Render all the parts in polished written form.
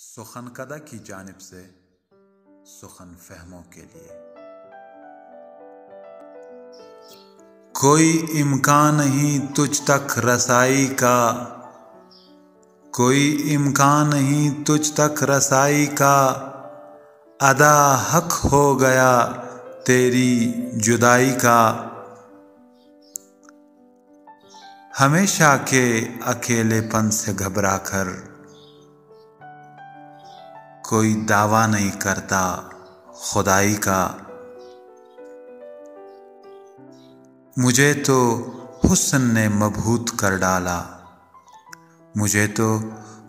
सुखन कदा की जानिब से सुखन फहमों के लिए। कोई इम्कान नहीं तुझ तक रसाई का, कोई इम्कान नहीं तुझ तक रसाई का, अदा हक हो गया तेरी जुदाई का। हमेशा के अकेलेपन से घबरा कर कोई दावा नहीं करता खुदाई का। मुझे तो हुस्न ने मबहूत कर डाला, मुझे तो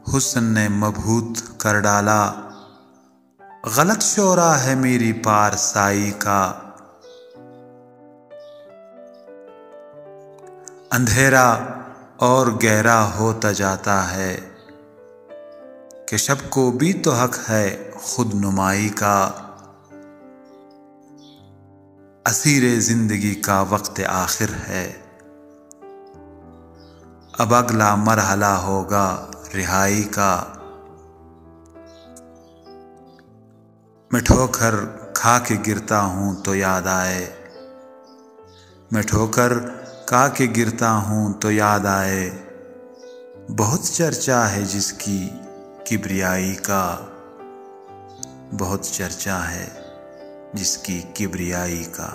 हुस्न ने मबहूत कर डाला। गलत शोरा है मेरी पारसाई का। अंधेरा और गहरा होता जाता है कि शब को भी तो हक है खुद नुमाई का। असीरे जिंदगी का वक्त आखिर है, अब अगला मरहला होगा रिहाई का। मैं ठोकर खा के गिरता हूँ तो याद आए, मैं ठोकर खा के गिरता हूँ तो याद आए। बहुत चर्चा है जिसकी किब्रियाई का, बहुत चर्चा है जिसकी किब्रियाई का।